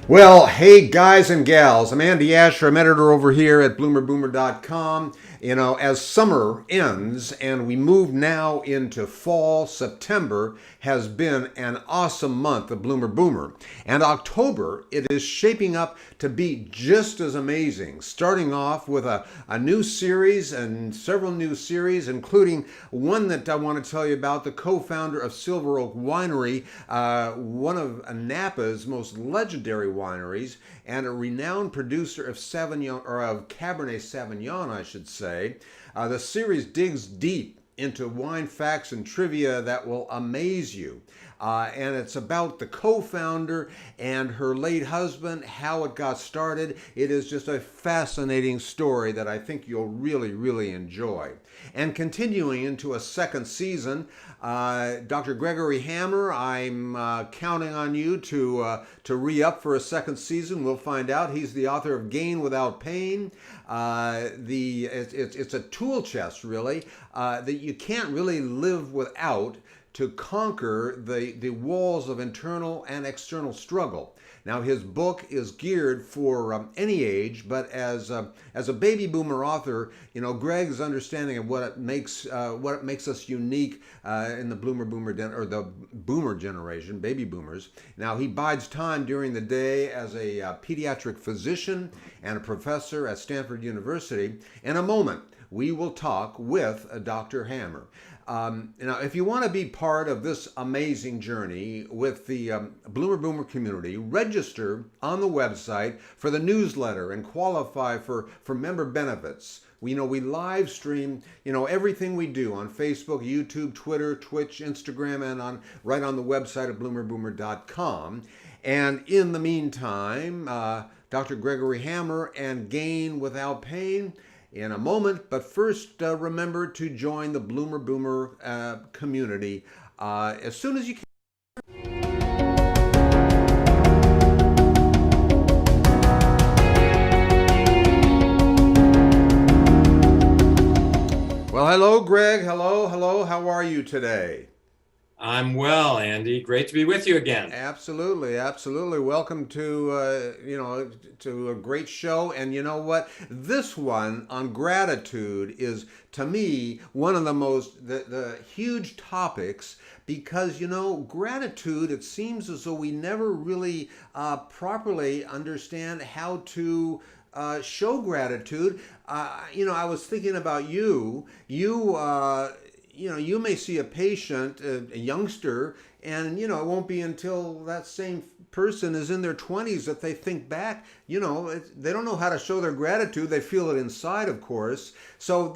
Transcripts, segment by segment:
Well, hey guys and gals, I'm Andy Asher. I'm editor over here at bloomerboomer.com. As summer ends and we move now into fall, September has been an awesome month of Bloomer Boomer. And October, it is shaping up to be just as amazing. Starting off with a new series and several new series, including one that I want to tell you about, the co-founder of Silver Oak Winery, one of Napa's most legendary wineries, and a renowned producer of Sauvignon, or of Cabernet Sauvignon, I should say. The series digs deep into wine facts and trivia that will amaze you. And it's about the co-founder and her late husband, how it got started. It is just a fascinating story that I think you'll really, really enjoy. And continuing into a second season, Dr. Gregory Hammer, I'm counting on you to re-up for a second season. We'll find out. He's the author of Gain Without Pain. It's a tool chest, really, that you can't really live without to conquer the walls of internal and external struggle. Now, his book is geared for any age, but as a baby boomer author, Greg's understanding of what makes us unique in the the boomer generation, baby boomers. Now, he bides time during the day as a pediatric physician and a professor at Stanford University. In a moment, we will talk with Dr. Hammer. Now, if you want to be part of this amazing journey with the Bloomer Boomer community, register on the website for the newsletter and qualify for member benefits. We live stream everything we do on Facebook, YouTube, Twitter, Twitch, Instagram, and right on the website at bloomerboomer.com. And in the meantime, Dr. Gregory Hammer and Gain Without Pain in a moment, but first remember to join the Bloomer Boomer community as soon as you can. Well, hello, Greg. Hello. How are you today? I'm well, Andy. Great to be with you again. Absolutely. Welcome to to a great show. And you know what? This one on gratitude is, to me, one of the huge topics, because gratitude, it seems as though we never really properly understand how to show gratitude. I was thinking about you. You may see a patient, a youngster, and it won't be until that same person is in their 20s that they think back. They don't know how to show their gratitude. They feel it inside, of course. So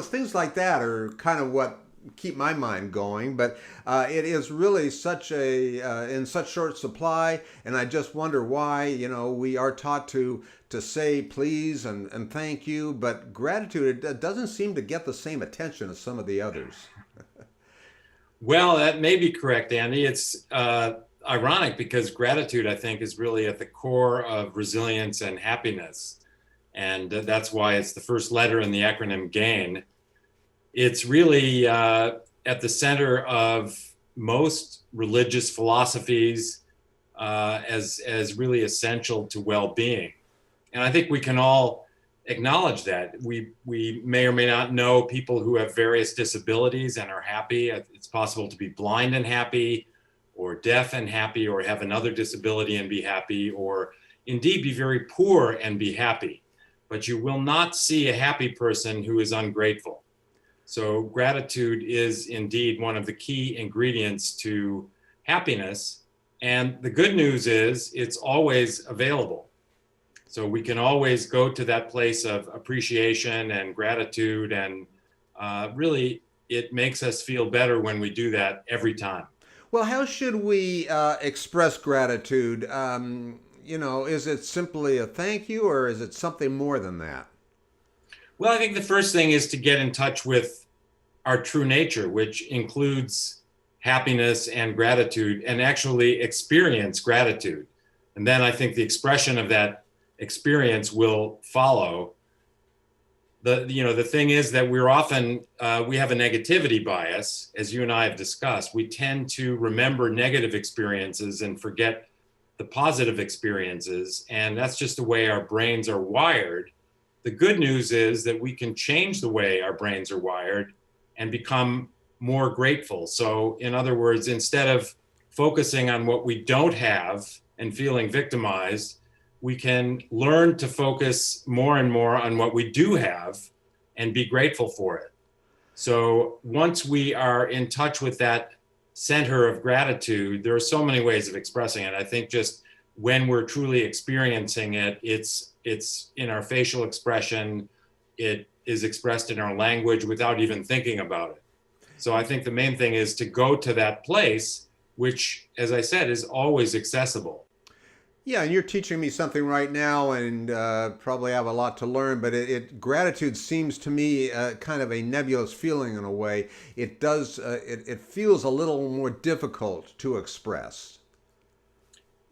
things like that are kind of what keep my mind going. But it is really in such short supply, and I just wonder why. We are taught to say please and thank you, but gratitude, it doesn't seem to get the same attention as some of the others. Well, that may be correct, Andy. It's ironic because gratitude, I think, is really at the core of resilience and happiness. And that's why it's the first letter in the acronym GAIN. It's really at the center of most religious philosophies as really essential to well-being. And I think we can all acknowledge that. We may or may not know people who have various disabilities and are happy. It's possible to be blind and happy, or deaf and happy, or have another disability and be happy, or indeed be very poor and be happy. But you will not see a happy person who is ungrateful. So gratitude is indeed one of the key ingredients to happiness. And the good news is it's always available. So we can always go to that place of appreciation and gratitude, and really it makes us feel better when we do that every time. Well, how should we express gratitude? Is it simply a thank you, or is it something more than that? Well, I think the first thing is to get in touch with our true nature, which includes happiness and gratitude, and actually experience gratitude. And then I think the expression of that experience will follow. The thing is that we're often, we have a negativity bias, as you and I have discussed. We tend to remember negative experiences and forget the positive experiences. And that's just the way our brains are wired. The good news is that we can change the way our brains are wired and become more grateful. So in other words, instead of focusing on what we don't have and feeling victimized, we can learn to focus more and more on what we do have and be grateful for it. So once we are in touch with that center of gratitude, there are so many ways of expressing it. I think just when we're truly experiencing it, it's in our facial expression, it is expressed in our language without even thinking about it. So I think the main thing is to go to that place, which, as I said, is always accessible. Yeah, and you're teaching me something right now, and probably have a lot to learn. But gratitude seems to me kind of a nebulous feeling in a way. It does. It feels a little more difficult to express.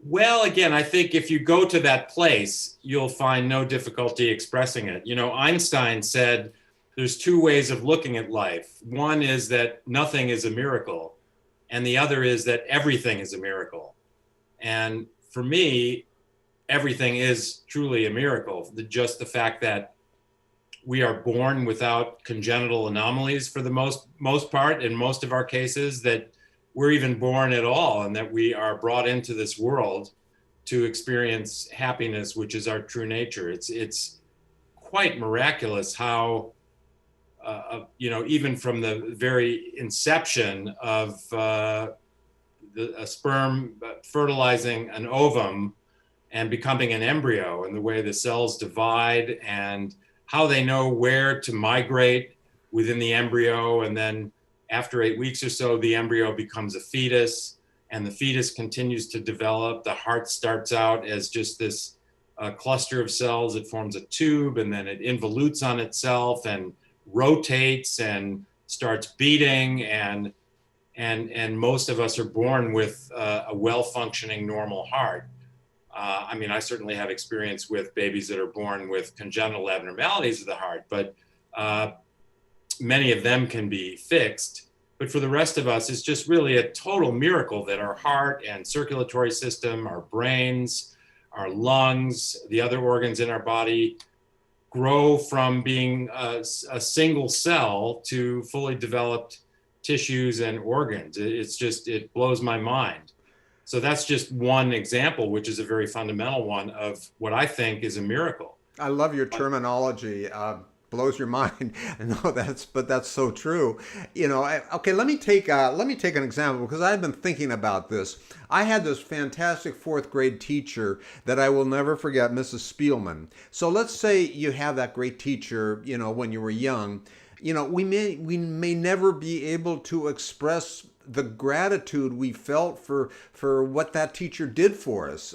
Well, again, I think if you go to that place, you'll find no difficulty expressing it. You know, Einstein said there's two ways of looking at life. One is that nothing is a miracle, and the other is that everything is a miracle. And for me, everything is truly a miracle. Just the fact that we are born without congenital anomalies for the most part, in most of our cases, that we're even born at all, and that we are brought into this world to experience happiness, which is our true nature. It's quite miraculous how, even from the very inception of a sperm fertilizing an ovum and becoming an embryo, and the way the cells divide and how they know where to migrate within the embryo. And then after 8 weeks or so, the embryo becomes a fetus, and the fetus continues to develop. The heart starts out as just this cluster of cells. It forms a tube, and then it involutes on itself and rotates and starts beating. And most of us are born with a well-functioning normal heart. I certainly have experience with babies that are born with congenital abnormalities of the heart, but many of them can be fixed. But for the rest of us, it's just really a total miracle that our heart and circulatory system, our brains, our lungs, the other organs in our body grow from being a single cell to fully developed tissues and organs. It blows my mind. So that's just one example, which is a very fundamental one of what I think is a miracle. I love your terminology. Blows your mind. No, that's so true. Okay, let me take an example, because I've been thinking about this. I had this fantastic fourth grade teacher that I will never forget, Mrs. Spielman. So let's say you have that great teacher, when you were young. We may never be able to express the gratitude we felt for what that teacher did for us.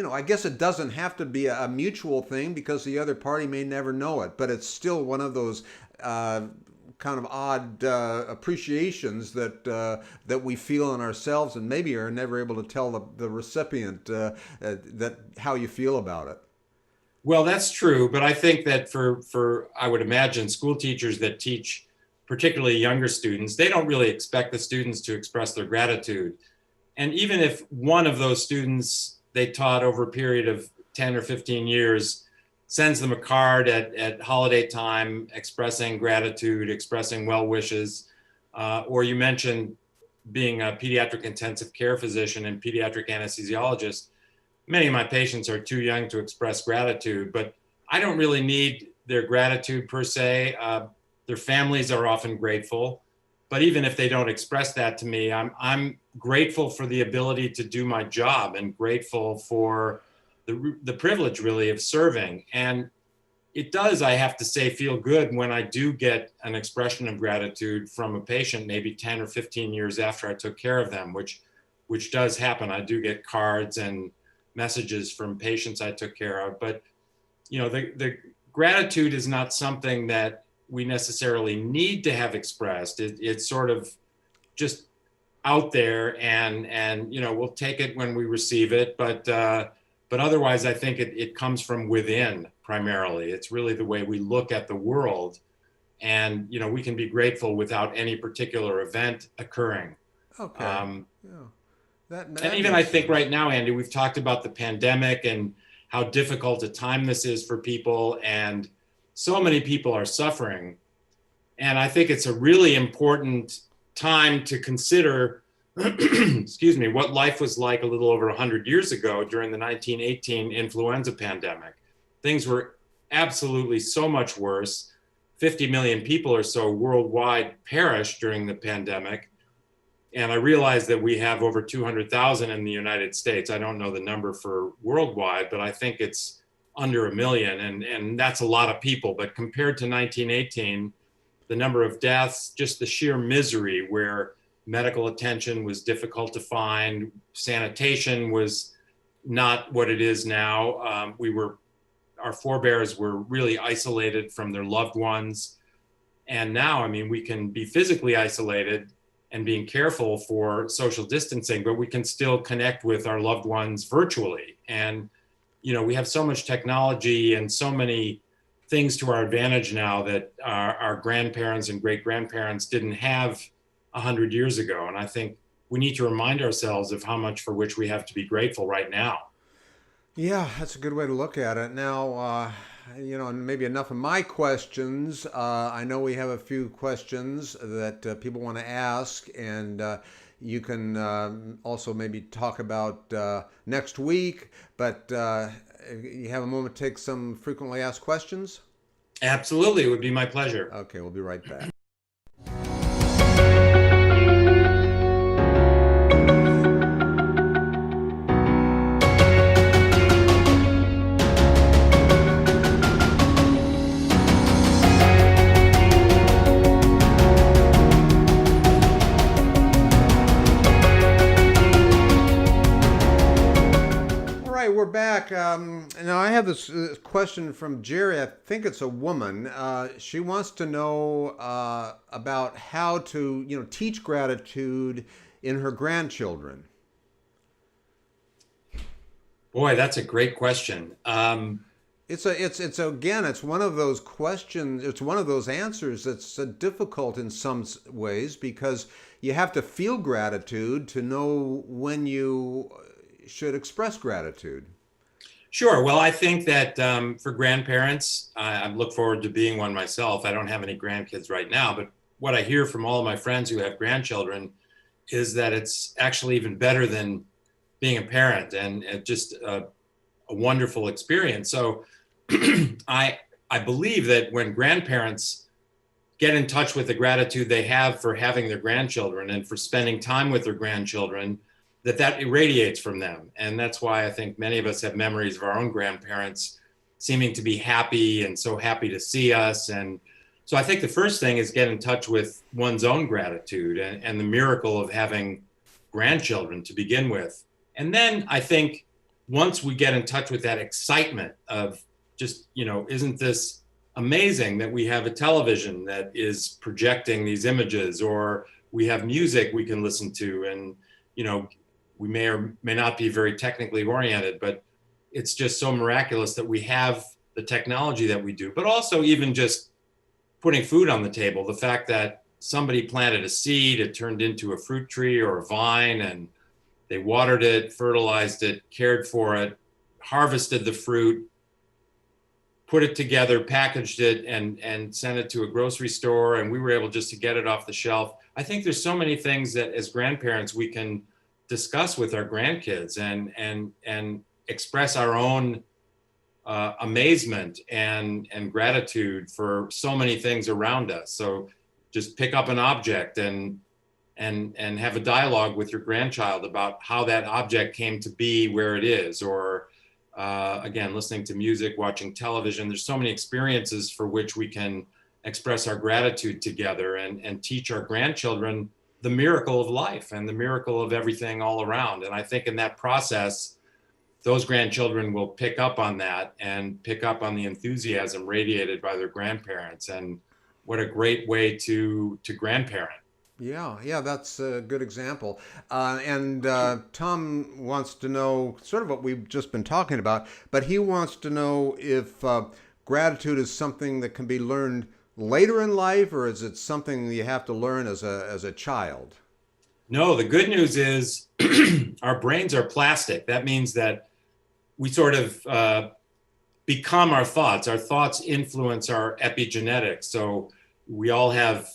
I guess it doesn't have to be a mutual thing, because the other party may never know it, but it's still one of those kind of odd appreciations that we feel in ourselves, and maybe are never able to tell the recipient that how you feel about it. Well, that's true, but I think that for I would imagine school teachers that teach particularly younger students, they don't really expect the students to express their gratitude. And even if one of those students they taught over a period of 10 or 15 years sends them a card at holiday time expressing gratitude, expressing well wishes, or you mentioned being a pediatric intensive care physician and pediatric anesthesiologist, many of my patients are too young to express gratitude, but I don't really need their gratitude per se. Their families are often grateful, but even if they don't express that to me, I'm grateful for the ability to do my job, and grateful for the privilege really of serving. And it does, I have to say, feel good when I do get an expression of gratitude from a patient, maybe 10 or 15 years after I took care of them, which does happen. I do get cards and messages from patients I took care of. But the gratitude is not something that we necessarily need to have expressed. It's sort of just out there, and we'll take it when we receive it. But otherwise, I think it comes from within primarily. It's really the way we look at the world, and we can be grateful without any particular event occurring. Okay. Yeah. And that even I makes think sense. right now, Andy, we've talked about the pandemic and how difficult a time this is for people, and so many people are suffering. And I think it's a really important time to consider, excuse me, what life was like a little over 100 years ago during the 1918 influenza pandemic. Things were absolutely so much worse. 50 million people or so worldwide perished during the pandemic. And I realize that we have over 200,000 in the United States. I don't know the number for worldwide, but I think it's under a million. And that's a lot of people. But compared to 1918, the number of deaths, just the sheer misery where medical attention was difficult to find, sanitation was not what it is now. Our forebears were really isolated from their loved ones. And now, I mean, we can be physically isolated and being careful for social distancing, but we can still connect with our loved ones virtually. And, we have so much technology and so many things to our advantage now that our grandparents and great grandparents didn't have 100 years ago. And I think we need to remind ourselves of how much for which we have to be grateful right now. Yeah, that's a good way to look at it. Now, maybe enough of my questions. I know we have a few questions that people want to ask, and you can also maybe talk about next week. But you have a moment to take some frequently asked questions? Absolutely. It would be my pleasure. Okay, we'll be right back. We're back. Now I have this question from Jerry. I think it's a woman. She wants to know about how to, teach gratitude in her grandchildren. Boy, that's a great question. It's one of those questions. It's one of those answers that's difficult in some ways because you have to feel gratitude to know when you should express gratitude. Sure. Well, I think that for grandparents, I look forward to being one myself. I don't have any grandkids right now, but what I hear from all of my friends who have grandchildren is that it's actually even better than being a parent, and just a wonderful experience. So I believe that when grandparents get in touch with the gratitude they have for having their grandchildren and for spending time with their grandchildren, that irradiates from them. And that's why I think many of us have memories of our own grandparents seeming to be happy and so happy to see us. And so I think the first thing is get in touch with one's own gratitude and the miracle of having grandchildren to begin with. And then I think once we get in touch with that excitement of just, isn't this amazing that we have a television that is projecting these images, or we have music we can listen to, and, we may or may not be very technically oriented, but it's just so miraculous that we have the technology that we do. But also even just putting food on the table, the fact that somebody planted a seed, it turned into a fruit tree or a vine, and they watered it, fertilized it, cared for it, harvested the fruit, put it together, packaged it, and sent it to a grocery store, and we were able just to get it off the shelf. I think there's so many things that as grandparents we can discuss with our grandkids and express our own amazement and gratitude for so many things around us. So just pick up an object and have a dialogue with your grandchild about how that object came to be where it is, or again, listening to music, watching television. There's so many experiences for which we can express our gratitude together and teach our grandchildren the miracle of life and the miracle of everything all around. And I think in that process, those grandchildren will pick up on that and pick up on the enthusiasm radiated by their grandparents. And what a great way to grandparent. Yeah, that's a good example. And Tom wants to know sort of what we've just been talking about, but he wants to know if gratitude is something that can be learned later in life, or is it something you have to learn as a child? No, the good news is our brains are plastic. That means that we sort of become our thoughts. Our thoughts influence our epigenetics. So we all have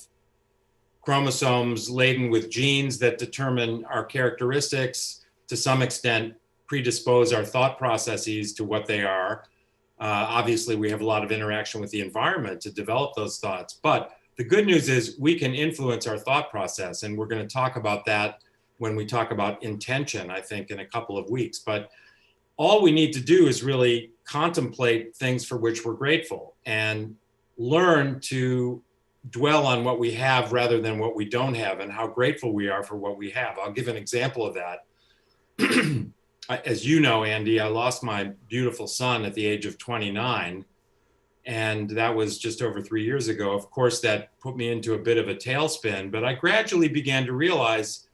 chromosomes laden with genes that determine our characteristics, to some extent predispose our thought processes to what they are. Obviously, we have a lot of interaction with the environment to develop those thoughts. But the good news is we can influence our thought process. And we're going to talk about that when we talk about intention, I think, in a couple of weeks. But all we need to do is really contemplate things for which we're grateful and learn to dwell on what we have rather than what we don't have and how grateful we are for what we have. I'll give an example of that. As you know, Andy, I lost my beautiful son at the age of 29, and that was just over 3 years ago. Of course, that put me into a bit of a tailspin, but I gradually began to realize,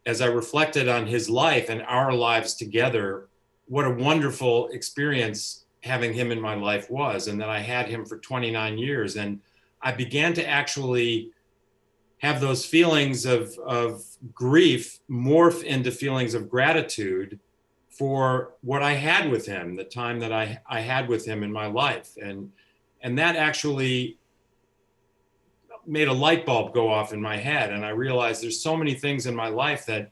as I reflected on his life and our lives together, what a wonderful experience having him in my life was, and that I had him for 29 years. And I began to actually have those feelings of grief morph into feelings of gratitude for what I had with him, the time that I had with him in my life. And that actually made a light bulb go off in my head. And I realized there's so many things in my life that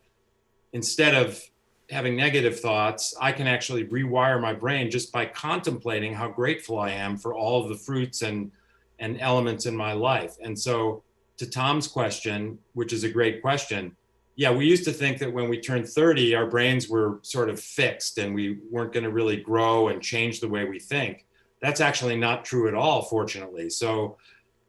instead of having negative thoughts, I can actually rewire my brain just by contemplating how grateful I am for all of the fruits and elements in my life. And so, to Tom's question, which is a great question, yeah, we used to think that when we turned 30, our brains were sort of fixed and we weren't going to really grow and change the way we think. That's actually not true at all, fortunately. So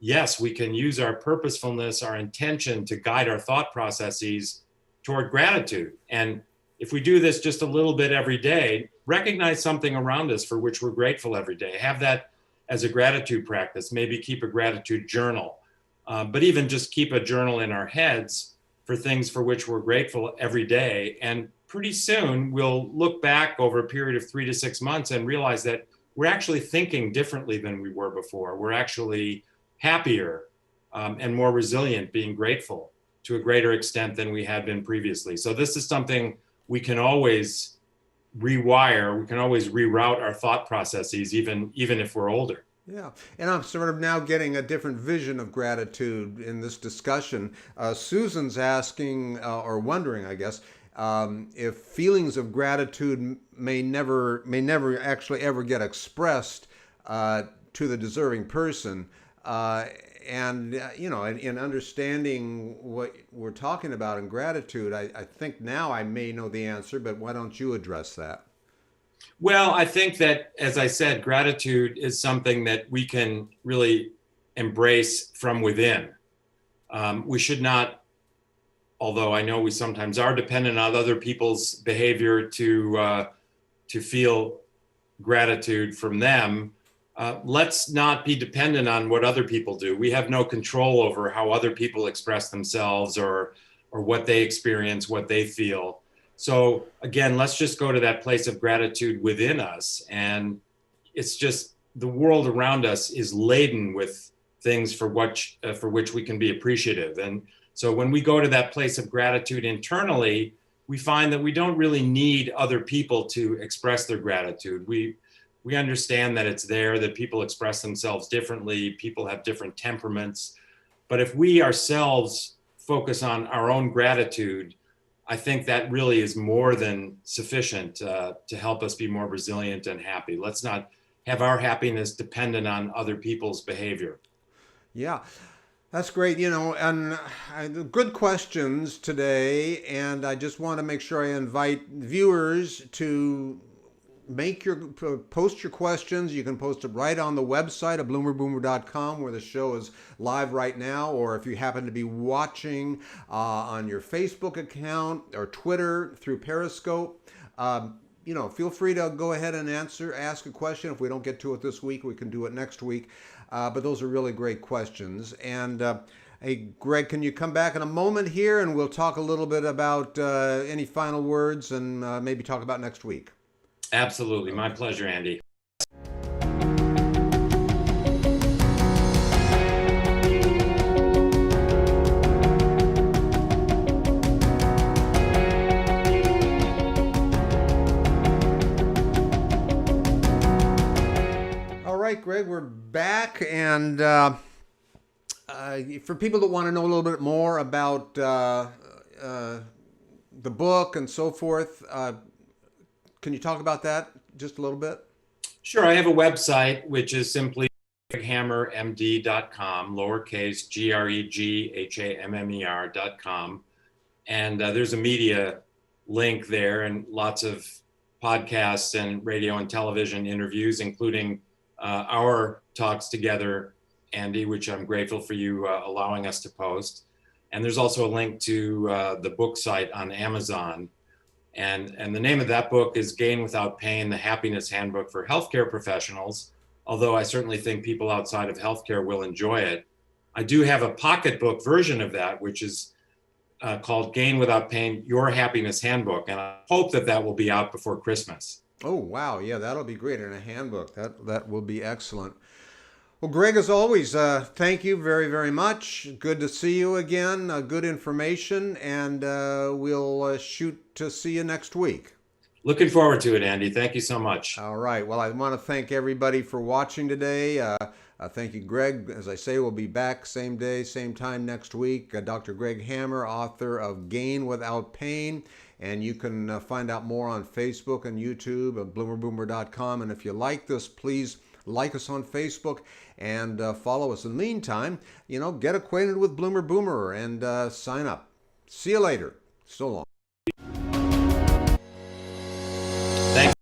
yes, we can use our purposefulness, our intention to guide our thought processes toward gratitude. And if we do this just a little bit every day, recognize something around us for which we're grateful every day. Have that as a gratitude practice. Maybe keep a gratitude journal. But even just keep a journal in our heads for things for which we're grateful every day. And pretty soon we'll look back over a period of 3 to 6 months and realize that we're actually thinking differently than we were before. We're actually happier and more resilient, being grateful to a greater extent than we had been previously. So this is something we can always rewire. We can always reroute our thought processes, even if we're older. Yeah, and I'm sort of now getting a different vision of gratitude in this discussion. Susan's asking, or wondering, I guess, if feelings of gratitude may never actually ever get expressed to the deserving person. In understanding what we're talking about in gratitude, I think now I may know the answer, but why don't you address that? Well, I think that, as I said, gratitude is something that we can really embrace from within. We should not, although I know we sometimes are dependent on other people's behavior to feel gratitude from them. Let's not be dependent on what other people do. We have no control over how other people express themselves or what they experience, what they feel. So again, let's just go to that place of gratitude within us. And it's just the world around us is laden with things for which we can be appreciative. And so when we go to that place of gratitude internally, we find that we don't really need other people to express their gratitude. We understand that it's there, that people express themselves differently, people have different temperaments. But if we ourselves focus on our own gratitude, I think that really is more than sufficient to help us be more resilient and happy. Let's not have our happiness dependent on other people's behavior. Yeah, that's great. And good questions today. And I just want to make sure I invite viewers to post your questions. You can post it right on the website at bloomerboomer.com, where the show is live right now, or if you happen to be watching on your Facebook account or Twitter through Periscope, feel free to go ahead and ask a question. If we don't get to it this week, we can do it next week. But those are really great questions. And hey, Greg, can you come back in a moment here and we'll talk a little bit about any final words and maybe talk about next week? Absolutely. My pleasure, Andy. Greg, we're back, and for people that want to know a little bit more about the book and so forth, can you talk about that just a little bit? Sure. I have a website, which is simply greghammermd.com, lowercase greghammer.com. And there's a media link there and lots of podcasts and radio and television interviews, including our talks together, Andy, which I'm grateful for you allowing us to post. And there's also a link to the book site on Amazon. And the name of that book is Gain Without Pain, The Happiness Handbook for Healthcare Professionals, although I certainly think people outside of healthcare will enjoy it. I do have a pocketbook version of that, which is called Gain Without Pain, Your Happiness Handbook. And I hope that that will be out before Christmas. Oh, wow. Yeah, that'll be great. And a handbook. That will be excellent. Well, Greg, as always, thank you very, very much. Good to see you again. Good information, and we'll shoot to see you next week. Looking forward to it, Andy. Thank you so much. All right. Well, I want to thank everybody for watching today. Thank you, Greg. As I say, we'll be back same day, same time next week. Dr. Greg Hammer, author of Gain Without Pain. And you can find out more on Facebook and YouTube at bloomerboomer.com. And if you like this, please like us on Facebook and follow us. In the meantime, get acquainted with Bloomer Boomer and sign up. See you later. So long.